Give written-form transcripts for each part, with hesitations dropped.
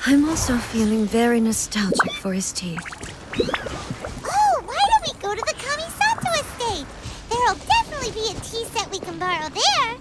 I'm also feeling very nostalgic for his tea. Oh, why don't we go to the Kamisato estate? There'll definitely be a tea set we can borrow there.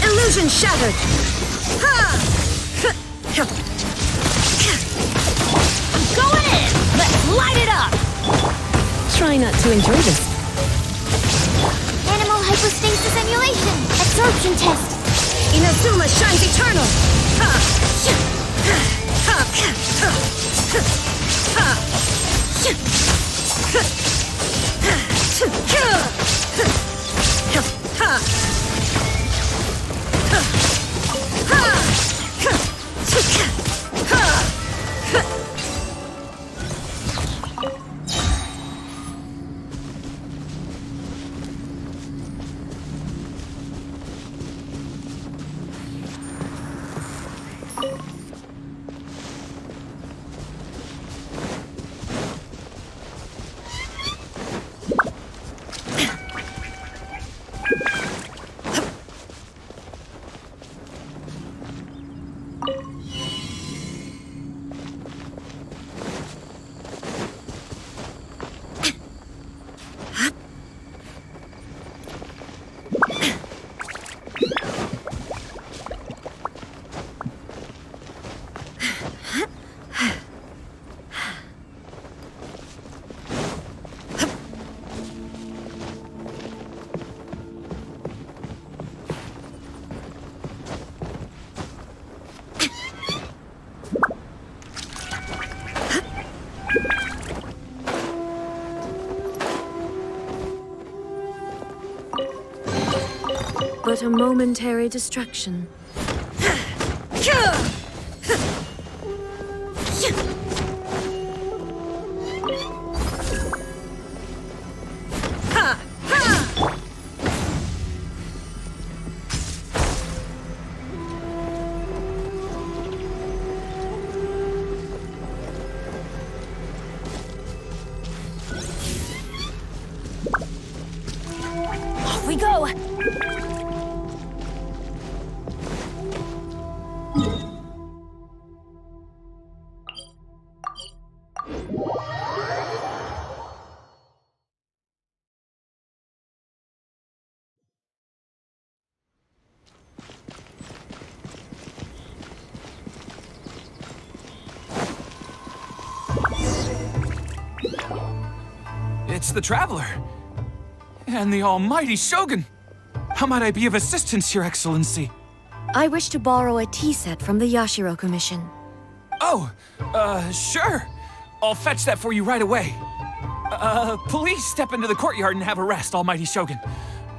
Illusion shattered! Ha! I'm going in! Let's light it up! Try not to enjoy this. Animal hypostasis emulation. Absorption test. Inazuma shines eternal! Ha! Ha! Ha! But a momentary distraction. Off we go! It's the Traveler. And the almighty Shogun. How might I be of assistance, Your Excellency? I wish to borrow a tea set from the Yashiro Commission. Oh, sure. I'll fetch that for you right away. Please step into the courtyard and have a rest, almighty Shogun.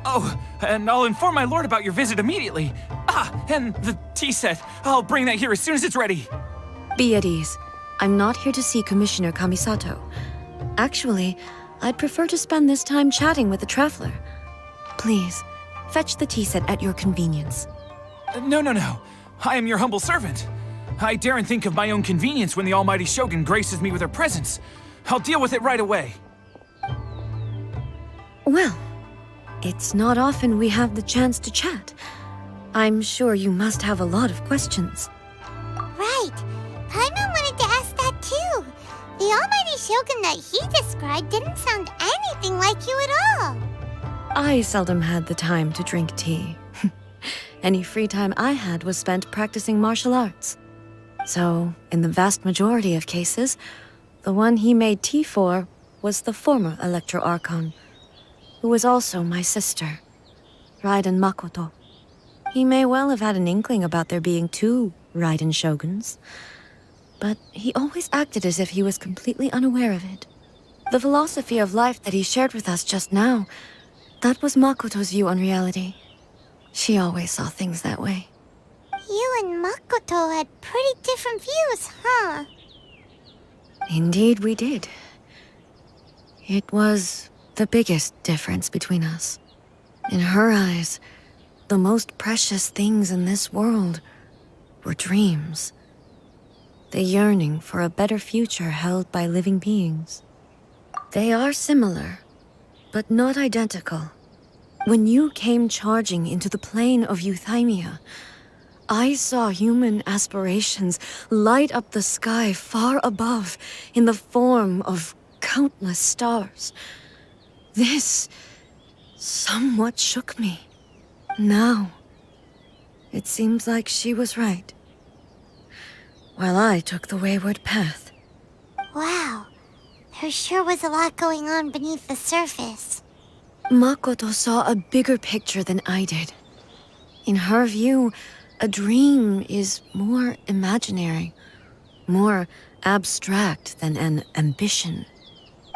Oh, and I'll inform my lord about your visit immediately. Ah, and the tea set. I'll bring that here as soon as it's ready. Be at ease. I'm not here to see Commissioner Kamisato. Actually, I'd prefer to spend this time chatting with the Traveler. Please, fetch the tea set at your convenience. No. I am your humble servant. I daren't think of my own convenience when the almighty Shogun graces me with her presence. I'll deal with it right away. Well, it's not often we have the chance to chat. I'm sure you must have a lot of questions. Right. Paimon wanted to ask that too. The almighty Shogun that he described didn't sound anything like you at all. I seldom had the time to drink tea. Any free time I had was spent practicing martial arts. So, in the vast majority of cases, the one he made tea for was the former Electro Archon, who was also my sister, Raiden Makoto. He may well have had an inkling about there being two Raiden Shoguns, but he always acted as if he was completely unaware of it. The philosophy of life that he shared with us just now, that was Makoto's view on reality. She always saw things that way. You and Makoto had pretty different views, huh? Indeed, we did. It was the biggest difference between us. In her eyes, the most precious things in this world were dreams. The yearning for a better future held by living beings. They are similar, but not identical. When you came charging into the plane of Euthymia, I saw human aspirations light up the sky far above in the form of countless stars. This somewhat shook me. Now, it seems like she was right, while I took the wayward path. Wow, there sure was a lot going on beneath the surface. Makoto saw a bigger picture than I did. In her view, a dream is more imaginary, more abstract than an ambition.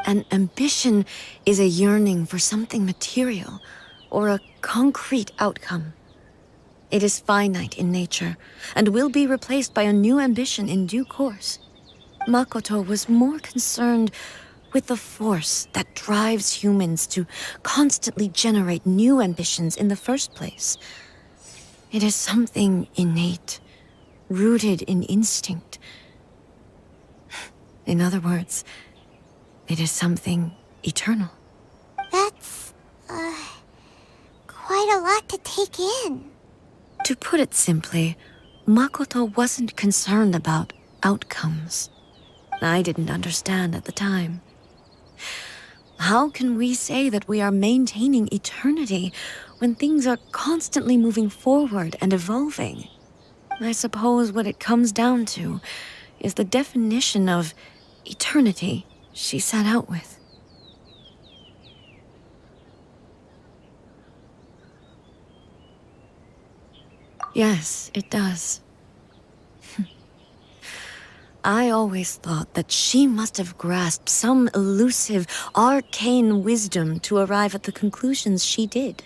An ambition is a yearning for something material or a concrete outcome. It is finite in nature and will be replaced by a new ambition in due course. Makoto was more concerned with the force that drives humans to constantly generate new ambitions in the first place. It is something innate, rooted in instinct. In other words, it is something eternal. That's, quite a lot to take in. To put it simply, Makoto wasn't concerned about outcomes. I didn't understand at the time. How can we say that we are maintaining eternity when things are constantly moving forward and evolving? I suppose what it comes down to is the definition of eternity she set out with. Yes, it does. I always thought that she must have grasped some elusive, arcane wisdom to arrive at the conclusions she did.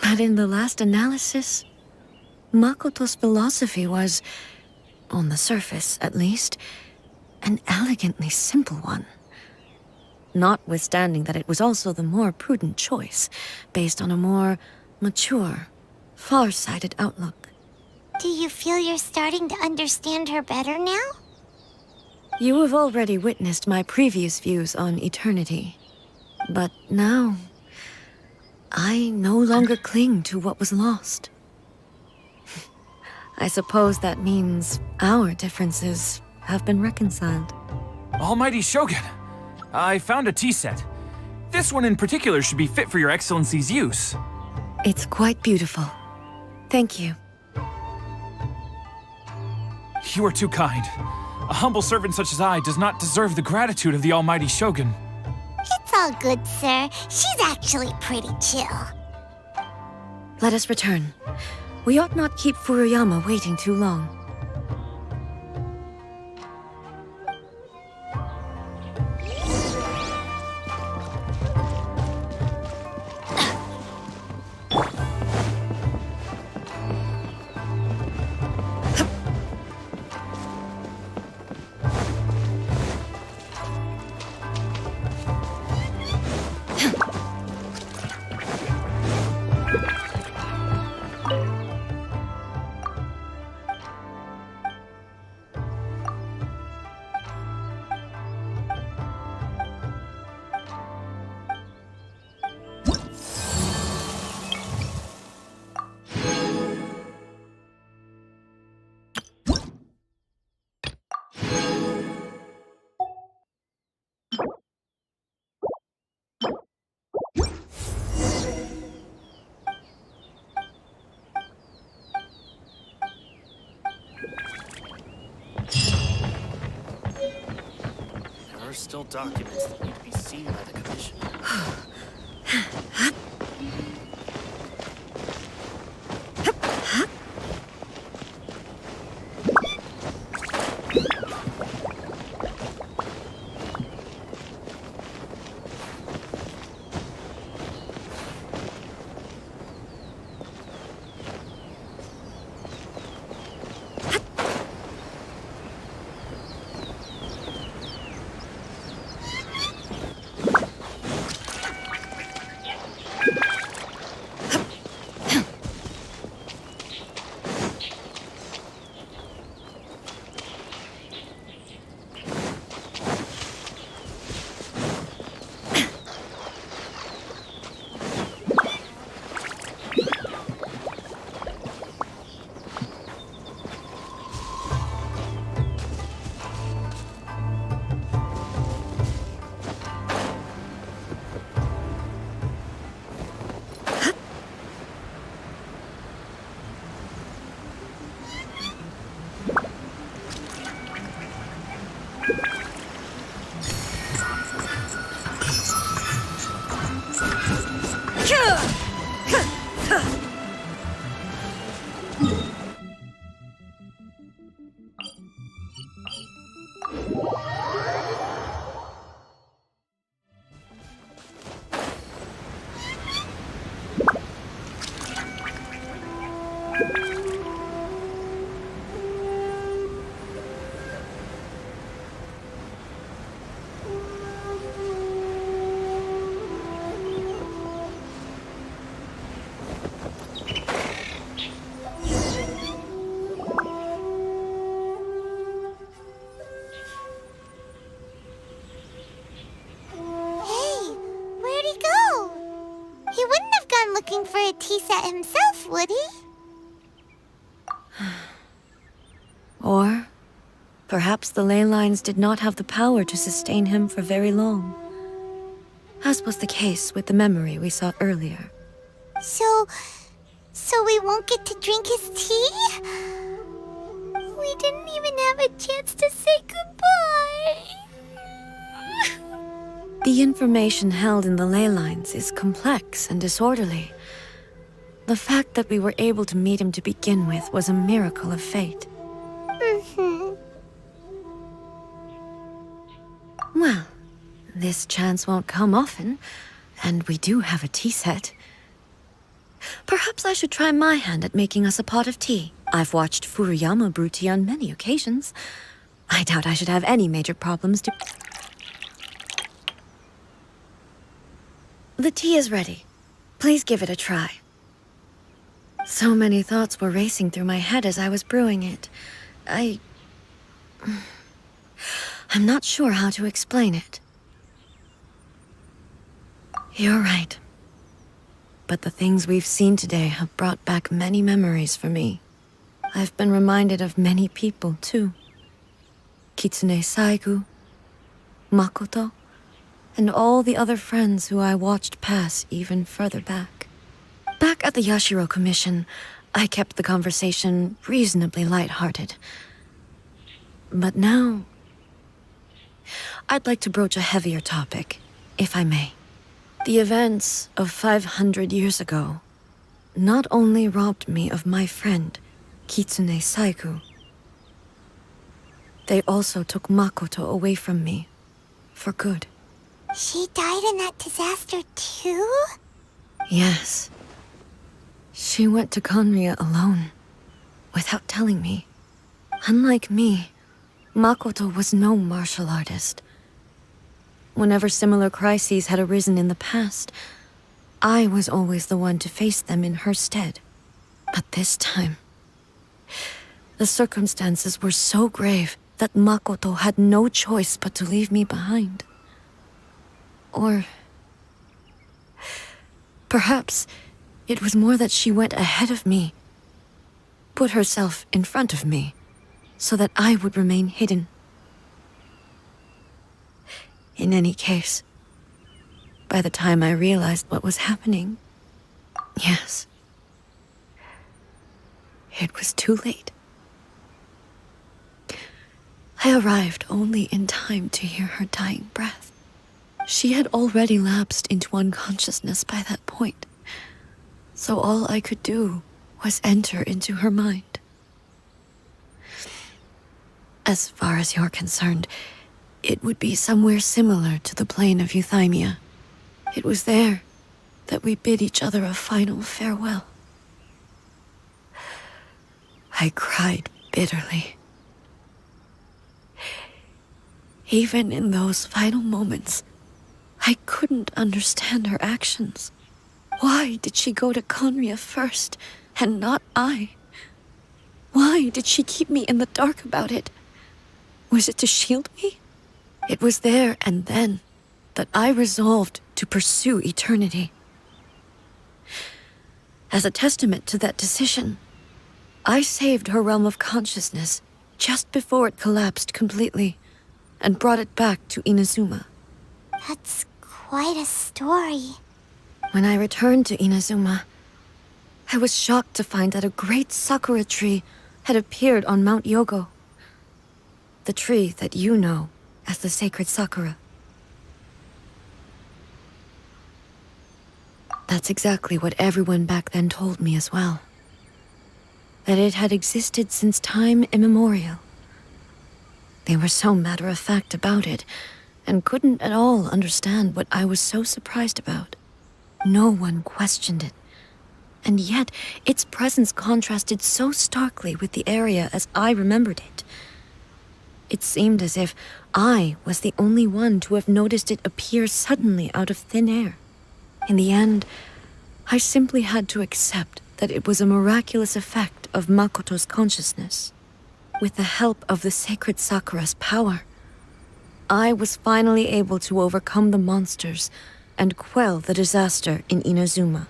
But in the last analysis, Makoto's philosophy was, on the surface at least, an elegantly simple one. Notwithstanding that it was also the more prudent choice, based on a more mature, far-sighted outlook. Do you feel you're starting to understand her better now? You have already witnessed my previous views on eternity. But now, I no longer cling to what was lost. I suppose that means our differences have been reconciled. Almighty Shogun, I found a tea set. This one in particular should be fit for your Excellency's use. It's quite beautiful. Thank you. You are too kind. A humble servant such as I does not deserve the gratitude of the Almighty Shogun. It's all good, sir. She's actually pretty chill. Let us return. We ought not keep Furuyama waiting too long. There are still documents that need to be seen by the Commission. Hey, where'd he go? He wouldn't have gone looking for a tea set himself, would he? Or perhaps the ley lines did not have the power to sustain him for very long, as was the case with the memory we saw earlier. So we won't get to drink his tea? We didn't even have a chance to say goodbye. The information held in the ley lines is complex and disorderly. The fact that we were able to meet him to begin with was a miracle of fate. Well, this chance won't come often, and we do have a tea set. Perhaps I should try my hand at making us a pot of tea. I've watched Furuyama brew tea on many occasions. I doubt I should have any major problems to... The tea is ready. Please give it a try. So many thoughts were racing through my head as I was brewing it. I'm not sure how to explain it. You're right. But the things we've seen today have brought back many memories for me. I've been reminded of many people, too. Kitsune Saigu, Makoto, and all the other friends who I watched pass even further back. Back at the Yashiro Commission, I kept the conversation reasonably lighthearted. But now, I'd like to broach a heavier topic, if I may. The events of 500 years ago not only robbed me of my friend, Kitsune Saigu, they also took Makoto away from me, for good. She died in that disaster too? Yes. She went to Conria alone, without telling me. Unlike me, Makoto was no martial artist. Whenever similar crises had arisen in the past, I was always the one to face them in her stead. But this time, the circumstances were so grave that Makoto had no choice but to leave me behind. Or perhaps it was more that she went ahead of me, put herself in front of me, so that I would remain hidden. In any case, by the time I realized what was happening, yes, it was too late. I arrived only in time to hear her dying breath. She had already lapsed into unconsciousness by that point, so all I could do was enter into her mind. As far as you're concerned, it would be somewhere similar to the plane of Euthymia. It was there that we bid each other a final farewell. I cried bitterly. Even in those final moments, I couldn't understand her actions. Why did she go to Conria first, and not I? Why did she keep me in the dark about it? Was it to shield me? It was there and then that I resolved to pursue eternity. As a testament to that decision, I saved her realm of consciousness just before it collapsed completely and brought it back to Inazuma. That's quite a story. When I returned to Inazuma, I was shocked to find that a great sakura tree had appeared on Mount Yogo. The tree that you know as the sacred sakura. That's exactly what everyone back then told me as well. That it had existed since time immemorial. They were so matter-of-fact about it, and couldn't at all understand what I was so surprised about. No one questioned it. And yet, its presence contrasted so starkly with the area as I remembered it. It seemed as if I was the only one to have noticed it appear suddenly out of thin air. In the end, I simply had to accept that it was a miraculous effect of Makoto's consciousness. With the help of the sacred Sakura's power, I was finally able to overcome the monsters and quell the disaster in Inazuma.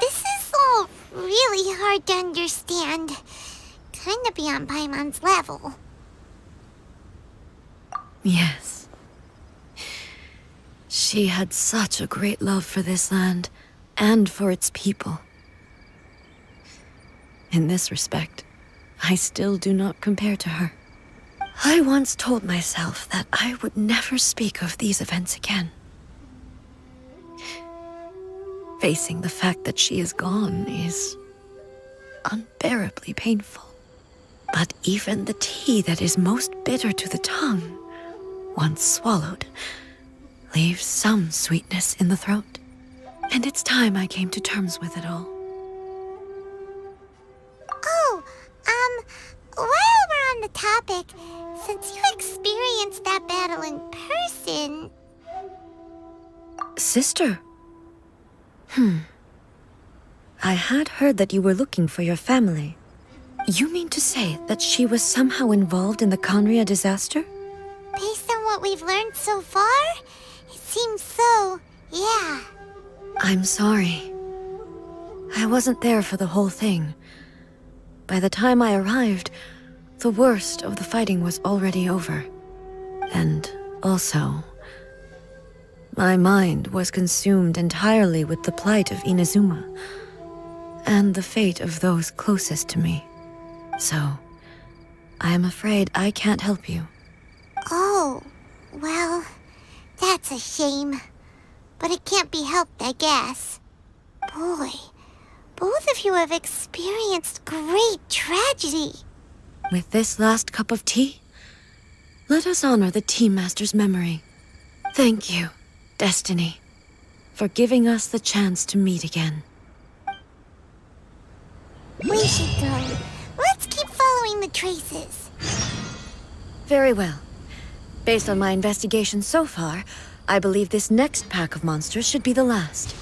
This is all really hard to understand. Kinda beyond Paimon's level. Yes. She had such a great love for this land and for its people. In this respect, I still do not compare to her. I once told myself that I would never speak of these events again. Facing the fact that she is gone is unbearably painful. But even the tea that is most bitter to the tongue, once swallowed, leaves some sweetness in the throat. And it's time I came to terms with it all. Oh, while we're on the topic, since you experienced that battle in person... Sister? I had heard that you were looking for your family. You mean to say that she was somehow involved in the Conria disaster? Based on what we've learned so far, it seems so, yeah. I'm sorry. I wasn't there for the whole thing. By the time I arrived, the worst of the fighting was already over. And also, my mind was consumed entirely with the plight of Inazuma and the fate of those closest to me. So, I am afraid I can't help you. Oh, well, that's a shame. But it can't be helped, I guess. Boy, both of you have experienced great tragedy. With this last cup of tea, let us honor the Tea Master's memory. Thank you, Destiny, for giving us the chance to meet again. We should go. Let's keep following the traces. Very well. Based on my investigation so far, I believe this next pack of monsters should be the last.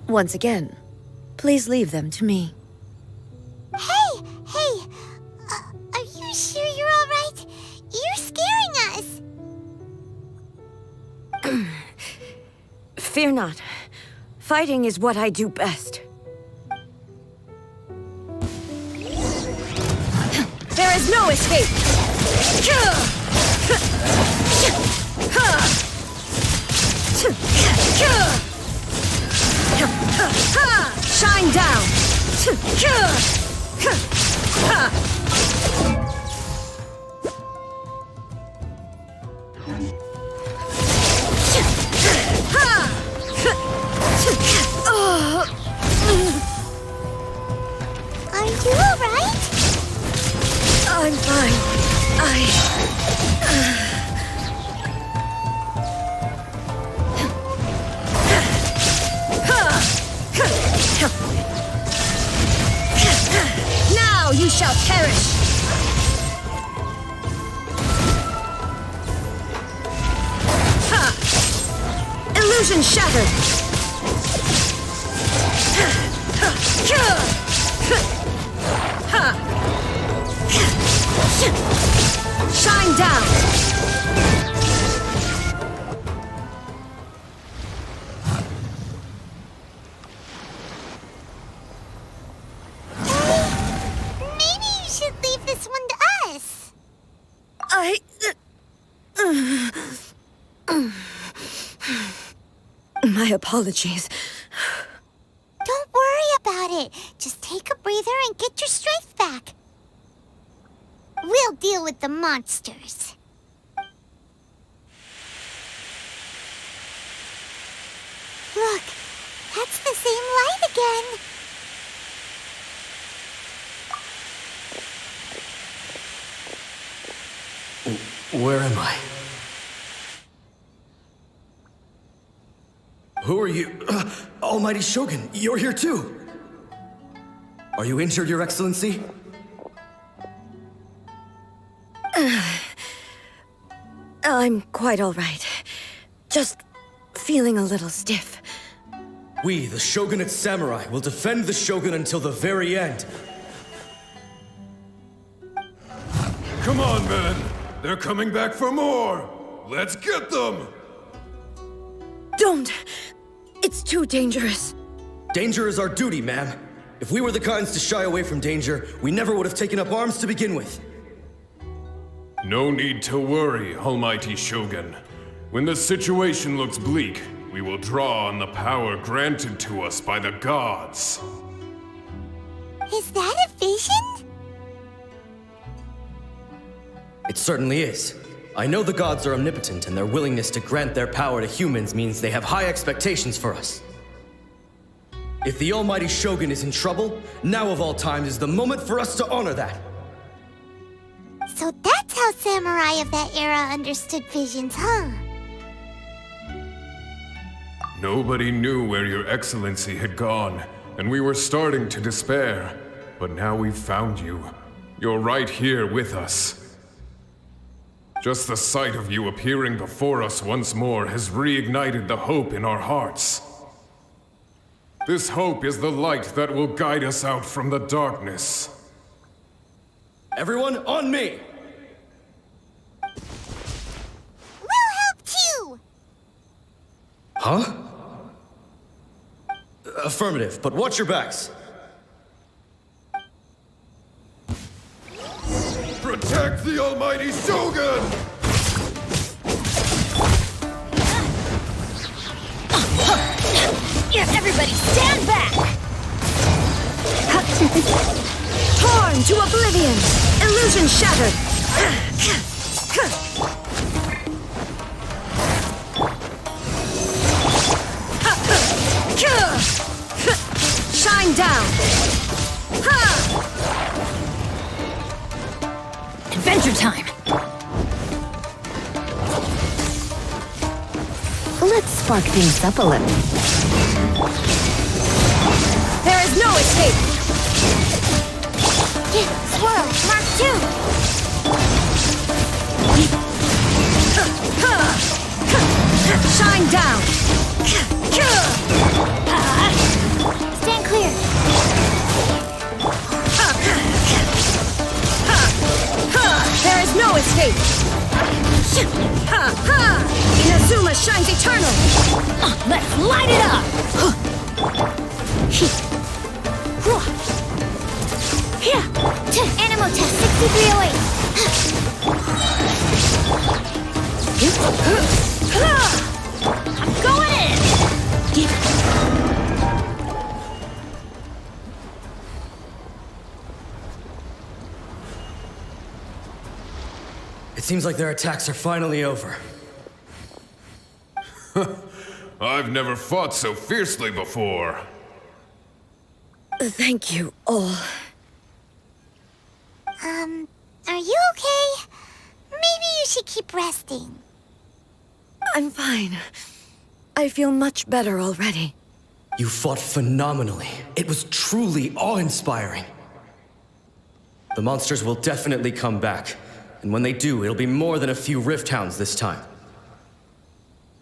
Once again, please leave them to me. Hey! Are you sure you're all right? You're scaring us! Fear not. Fighting is what I do best. There is no escape! Shine down! Are you alright? I'm fine. Now you shall perish! Illusion shattered! Shine down! Maybe you should leave this one to us. My apologies. Don't worry about it. Just take a breather and get your strength back. We'll deal with the monsters. Look, that's the same light again. Where am I? Who are you? Almighty Shogun, you're here too! Are you injured, Your Excellency? I'm quite all right. Just feeling a little stiff. We, the Shogunate Samurai, will defend the Shogun until the very end. Come on, men! They're coming back for more! Let's get them! Don't! It's too dangerous. Danger is our duty, ma'am. If we were the kinds to shy away from danger, we never would have taken up arms to begin with. No need to worry, Almighty Shogun. When the situation looks bleak, we will draw on the power granted to us by the gods. Is that a vision? It certainly is. I know the gods are omnipotent, and their willingness to grant their power to humans means they have high expectations for us. If the Almighty Shogun is in trouble, now of all times is the moment for us to honor that. So that's how samurai of that era understood visions, huh? Nobody knew where Your Excellency had gone, and we were starting to despair. But now we've found you. You're right here with us. Just the sight of you appearing before us once more has reignited the hope in our hearts. This hope is the light that will guide us out from the darkness. Everyone, on me! We'll help too! Huh? Affirmative, but watch your backs. Protect the Almighty Shogun! Everybody stand back! Torn to oblivion! Illusion shattered! Shine down! Adventure time! Let's spark things up a little. There is no escape! Swirl, Mark 2! Shine down! Stand clear. There is no escape! Inazuma shines eternal! Let's light Animal test 6308. I'm going in! It seems like their attacks are finally over. I've never fought so fiercely before. Thank you all. Are you okay? Maybe you should keep resting. I'm fine. I feel much better already. You fought phenomenally. It was truly awe-inspiring. The monsters will definitely come back. And when they do, it'll be more than a few Rift Hounds this time.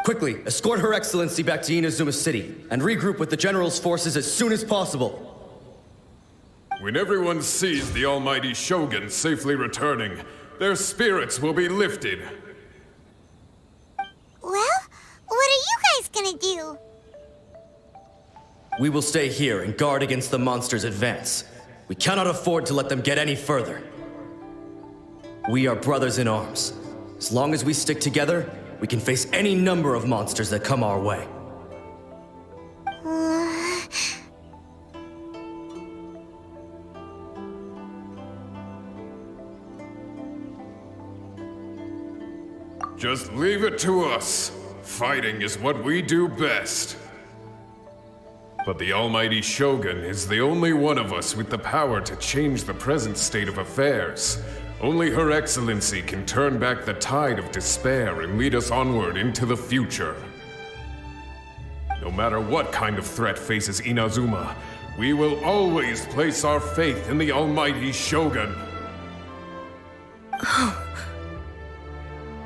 Quickly, escort Her Excellency back to Inazuma City, and regroup with the General's forces as soon as possible. When everyone sees the almighty Shogun safely returning, their spirits will be lifted. Well, what are you guys gonna do? We will stay here and guard against the monsters' advance. We cannot afford to let them get any further. We are brothers in arms. As long as we stick together, we can face any number of monsters that come our way. Just leave it to us. Fighting is what we do best. But the almighty Shogun is the only one of us with the power to change the present state of affairs. Only Her Excellency can turn back the tide of despair and lead us onward into the future. No matter what kind of threat faces Inazuma, we will always place our faith in the almighty Shogun.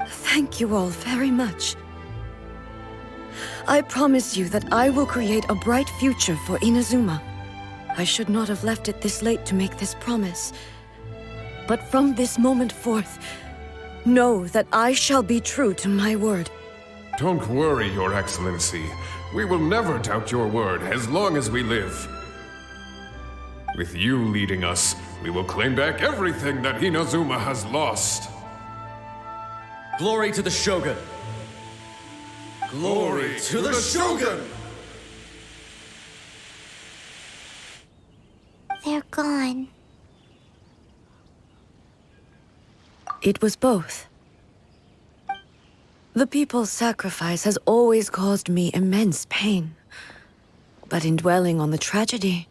Thank you all very much. I promise you that I will create a bright future for Inazuma. I should not have left it this late to make this promise. But from this moment forth, know that I shall be true to my word. Don't worry, Your Excellency. We will never doubt your word as long as we live. With you leading us, we will claim back everything that Inazuma has lost. Glory to the Shogun! Glory to the Shogun! They're gone. It was both. The people's sacrifice has always caused me immense pain. But in dwelling on the tragedy,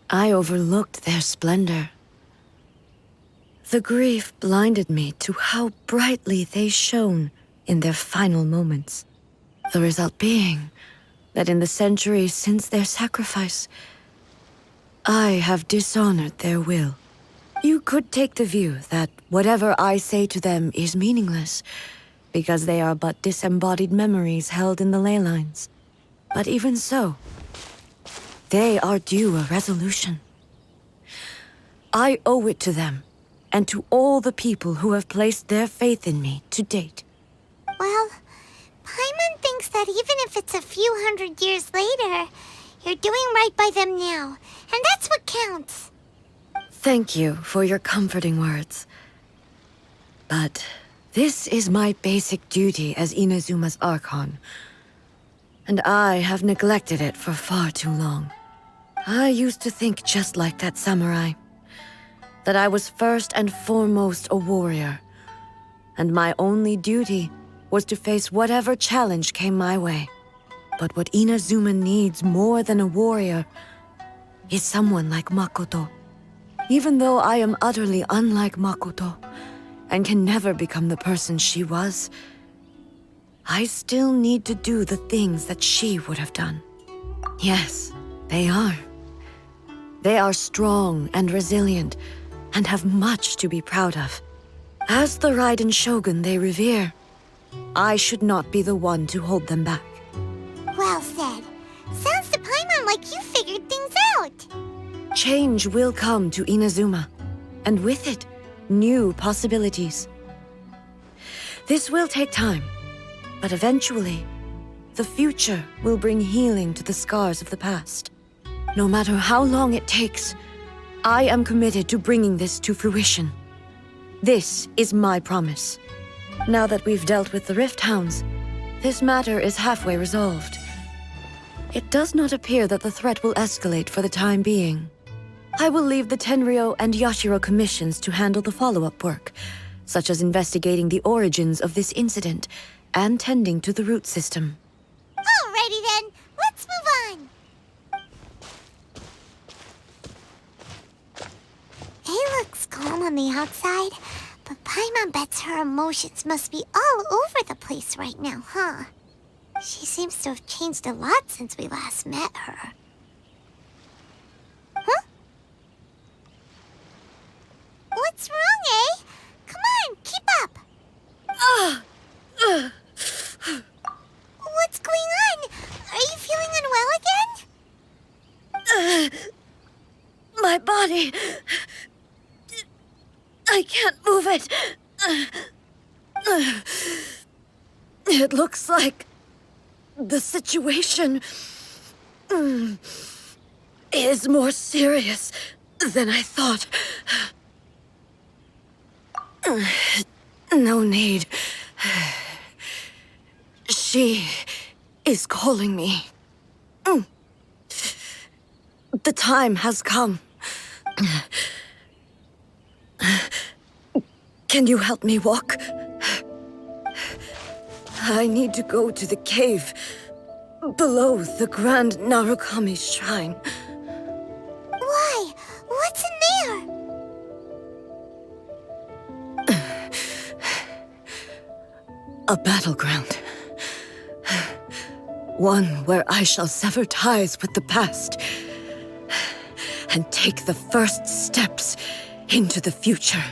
I overlooked their splendor. The grief blinded me to how brightly they shone in their final moments. The result being that in the centuries since their sacrifice, I have dishonored their will. You could take the view that whatever I say to them is meaningless, because they are but disembodied memories held in the ley lines. But even so, they are due a resolution. I owe it to them, and to all the people who have placed their faith in me to date. Well, Paimon thinks that even if it's a few hundred years later, you're doing right by them now, and that's what counts. Thank you for your comforting words. But this is my basic duty as Inazuma's Archon, and I have neglected it for far too long. I used to think just like that samurai, that I was first and foremost a warrior, and my only duty was to face whatever challenge came my way. But what Inazuma needs more than a warrior is someone like Makoto. Even though I am utterly unlike Makoto, and can never become the person she was, I still need to do the things that she would have done. Yes, they are. They are strong and resilient, and have much to be proud of. As the Raiden Shogun they revere, I should not be the one to hold them back. Well said. Sounds to Paimon like you figured things out. Change will come to Inazuma, and with it, new possibilities. This will take time, but eventually, the future will bring healing to the scars of the past. No matter how long it takes, I am committed to bringing this to fruition. This is my promise. Now that we've dealt with the Rift Hounds, this matter is halfway resolved. It does not appear that the threat will escalate for the time being. I will leave the Tenryo and Yashiro commissions to handle the follow-up work, such as investigating the origins of this incident and tending to the root system. Alrighty then, let's move on. It looks calm on the outside, but Paimon bets her emotions must be all over the place right now, huh? She seems to have changed a lot since we last met her. Huh? What's wrong, eh? Come on, keep up. What's going on? Are you feeling unwell again? My body... I can't move it. It looks like the situation is more serious than I thought. No need. She is calling me. The time has come. Can you help me walk? I need to go to the cave below the Grand Narukami Shrine. Why? What's in there? A battleground. One where I shall sever ties with the past and take the first steps into the future.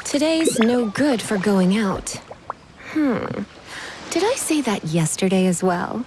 Today's no good for going out. Did I say that yesterday as well?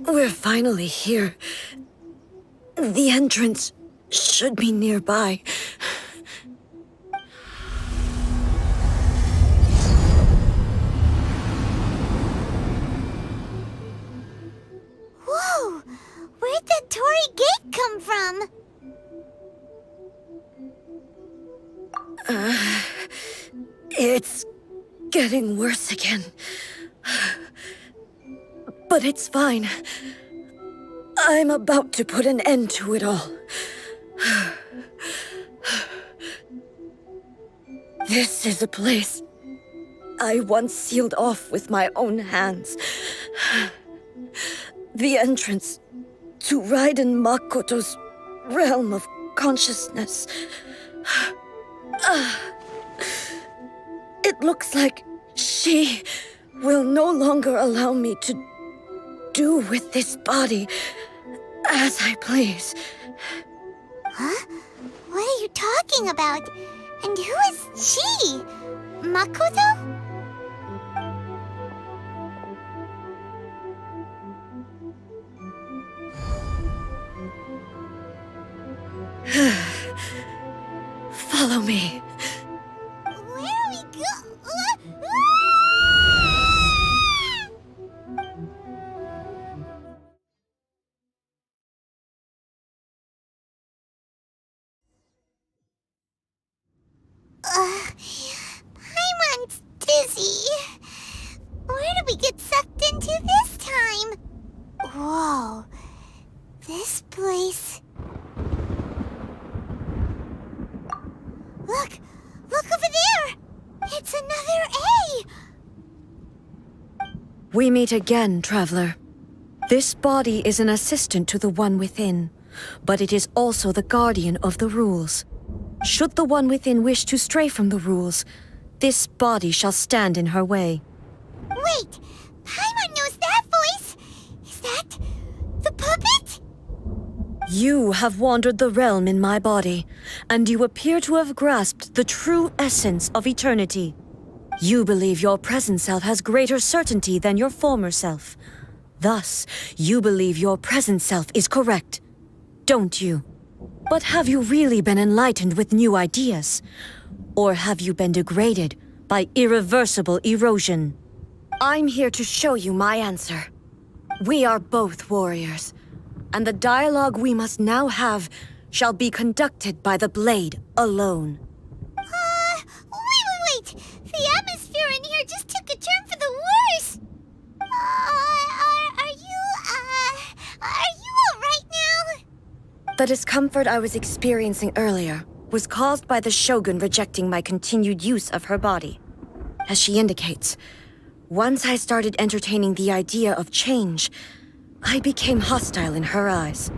We're finally here. The entrance should be nearby. Whoa! Where'd that Torii gate come from? It's getting worse again. But it's fine. I'm about to put an end to it all. This is a place I once sealed off with my own hands. The entrance to Raiden Makoto's realm of consciousness. It looks like she will no longer allow me to do with this body as I please. Huh? What are you talking about? And who is she? Makoto? Follow me. Where are we Paimon's dizzy. Where did we get sucked into this time? Whoa. This place... Look! Look over there! It's another A! We meet again, traveler. This body is an assistant to the one within, but it is also the guardian of the rules. Should the one within wish to stray from the rules, this body shall stand in her way. Wait! Paimon knows that voice! Is that... the puppet? You have wandered the realm in my body, and you appear to have grasped the true essence of eternity. You believe your present self has greater certainty than your former self. Thus, you believe your present self is correct, don't you? But have you really been enlightened with new ideas? Or have you been degraded by irreversible erosion? I'm here to show you my answer. We are both warriors, and the dialogue we must now have shall be conducted by the blade alone. Wait! The atmosphere in here just took a turn for the worse! Are you alright now? The discomfort I was experiencing earlier was caused by the Shogun rejecting my continued use of her body. As she indicates, once I started entertaining the idea of change, I became hostile in her eyes.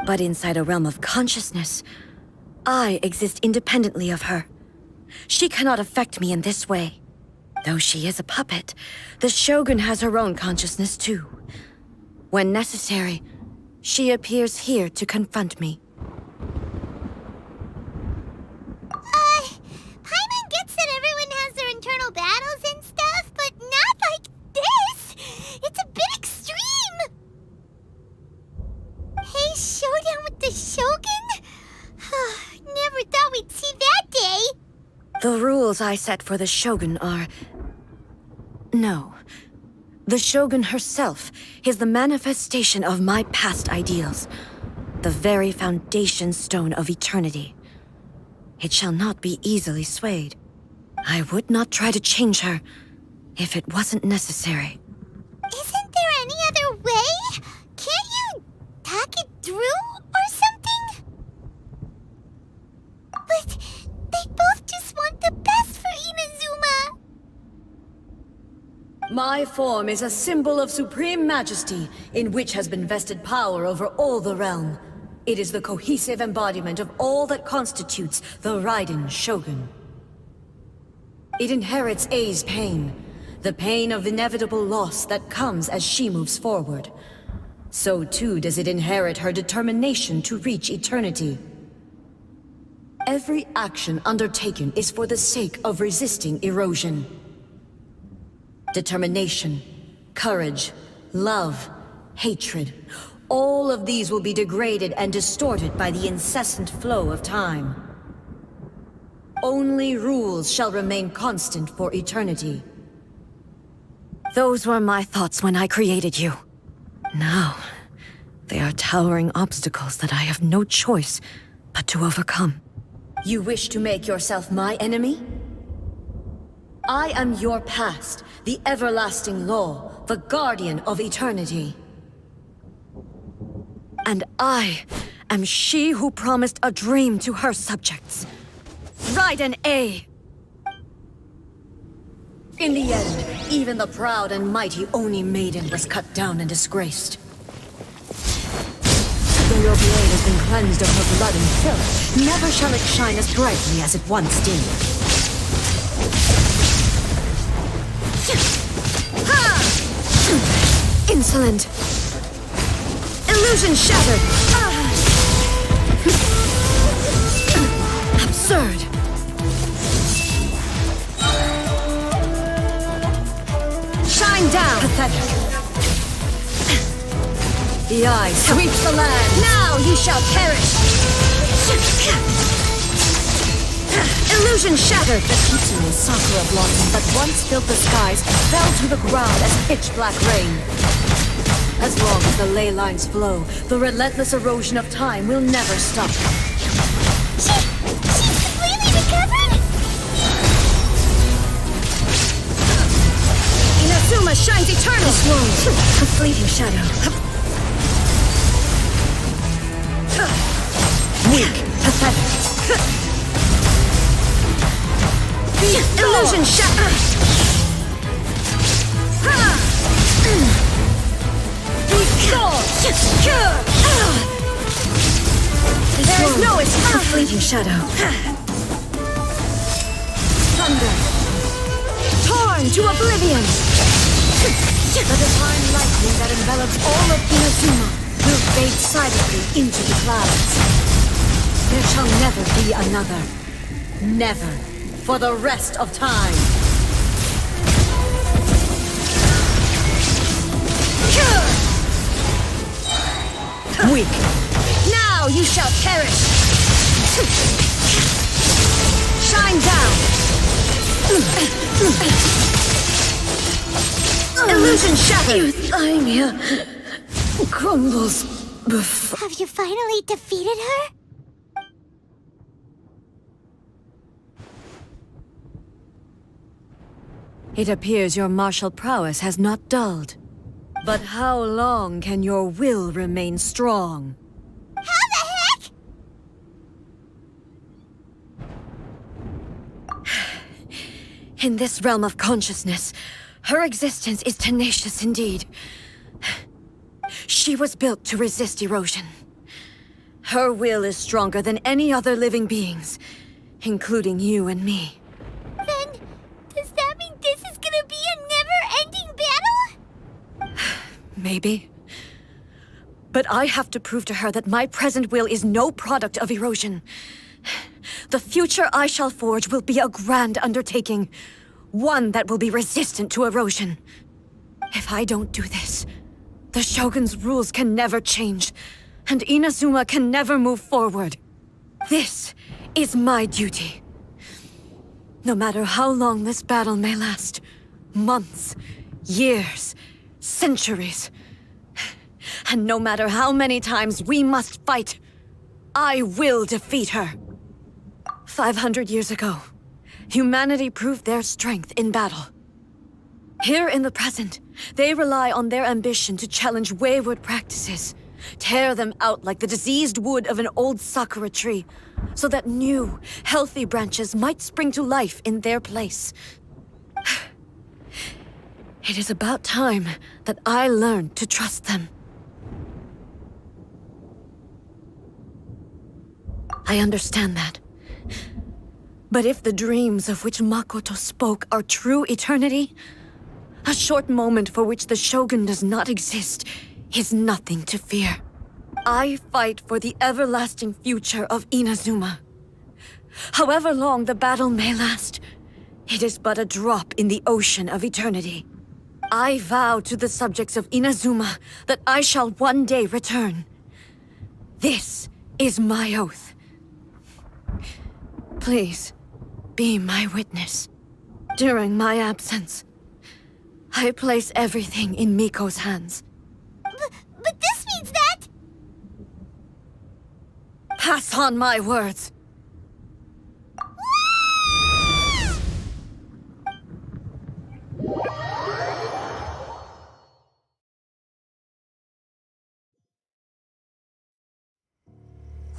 But inside a realm of consciousness, I exist independently of her. She cannot affect me in this way. Though she is a puppet, the Shogun has her own consciousness too. When necessary, she appears here to confront me. Paimon gets that everyone has their internal battles and stuff, but not like this! It's a bit extreme! Hey, showdown with the Shogun? Never thought we'd see that day! The rules I set for the Shogun are... No. The Shogun herself is the manifestation of my past ideals. The very foundation stone of eternity. It shall not be easily swayed. I would not try to change her if it wasn't necessary. Isn't there any other way? Can't you talk it through or something? But they both just want the best for Inazuma. My form is a symbol of supreme majesty, in which has been vested power over all the realm. It is the cohesive embodiment of all that constitutes the Raiden Shogun. It inherits Ei's pain, the pain of inevitable loss that comes as she moves forward. So too does it inherit her determination to reach eternity. every action undertaken is for the sake of resisting erosion. Determination, courage, love, hatred, all of these will be degraded and distorted by the incessant flow of time. Only rules shall remain constant for eternity. Those were my thoughts when I created you. Now, they are towering obstacles that I have no choice but to overcome. You wish to make yourself my enemy? I am your past, the everlasting law, the guardian of eternity. And I am she who promised a dream to her subjects. Raiden A. In the end, even the proud and mighty Oni Maiden was cut down and disgraced. Though your blade has been cleansed of her blood and filth, never shall it shine as brightly as it once did. Ha! Insolent! Illusion shattered! Absurd! Shine down! Pathetic! The eye sweeps the land! Now you shall perish! Illusion shattered! The Kitsune Sakura blossom that once filled the skies fell to the ground as pitch-black rain. As long as the ley lines flow, the relentless erosion of time will never stop. She's completely recovered? Inazuma shines eternal! This world, a fleeting shadow. Weak, pathetic. Illusion shattered! There is no escape. A fleeting shadow. Thunder. Torn to oblivion. The divine lightning that envelops all of Inazuma will fade silently into the clouds. There shall never be another. Never. For the rest of time. Weak. Now you shall perish. Shine down. Illusion shattered. Thymia crumbles before. Have you finally defeated her? It appears your martial prowess has not dulled. But how long can your will remain strong? How the heck? In this realm of consciousness, her existence is tenacious indeed. She was built to resist erosion. Her will is stronger than any other living being's, including you and me. Then, does that mean this is gonna be a never-ending battle? Maybe. But I have to prove to her that my present will is no product of erosion. The future I shall forge will be a grand undertaking. One that will be resistant to erosion. If I don't do this, the Shogun's rules can never change, and Inazuma can never move forward. This is my duty. No matter how long this battle may last, months, years, centuries, and no matter how many times we must fight, I will defeat her. 500 years ago, humanity proved their strength in battle. Here in the present, they rely on their ambition to challenge wayward practices, tear them out like the diseased wood of an old sakura tree, so that new, healthy branches might spring to life in their place. It is about time that I learned to trust them. I understand that. But if the dreams of which Makoto spoke are true eternity, a short moment for which the Shogun does not exist is nothing to fear. I fight for the everlasting future of Inazuma. However long the battle may last, it is but a drop in the ocean of eternity. I vow to the subjects of Inazuma that I shall one day return. This is my oath. Please, be my witness. During my absence, I place everything in Miko's hands. But this means that... Pass on my words.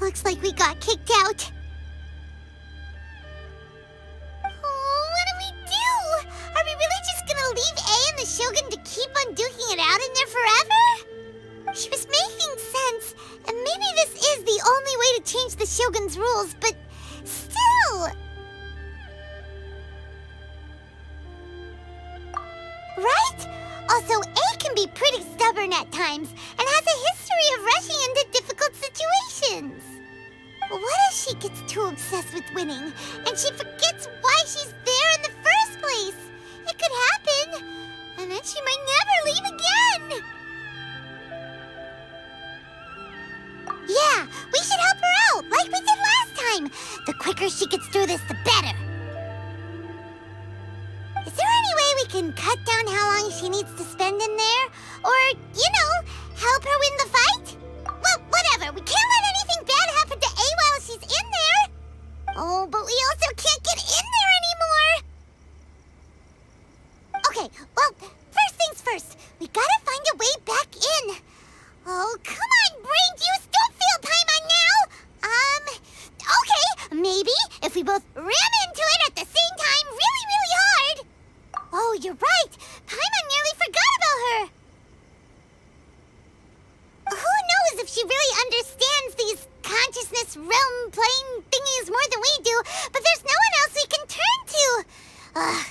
Looks like we got kicked out. Oh, what do we do? Are we really just gonna leave A and the Shogun to keep on duking it out in there forever? She was making sense, and maybe this is the only way to change the Shogun's rules, but still... Right? Also, A can be pretty stubborn at times, and has a history of rushing into difficult situations. What if she gets too obsessed with winning, and she forgets why she's there in the first place? It could happen, and then she might never leave again. Yeah, we should help her out, like we did last time. The quicker she gets through this, the better. Is there any way we can cut down how long she needs to spend in there? Or, help her win the fight? Well, whatever. We can't let anything bad happen to A while she's in there. Oh, but we also can't get in there anymore. Okay, well, first things first. We gotta find a way back in. Oh, come on, brain juice. Don't fail Paimon now. Okay, maybe if we both ram into it at the same time really, really hard. Oh, you're right. Paimon nearly forgot about her. Who knows if she really understands these consciousness realm plane thingies more than we do, but there's no one else we can turn to. Ugh,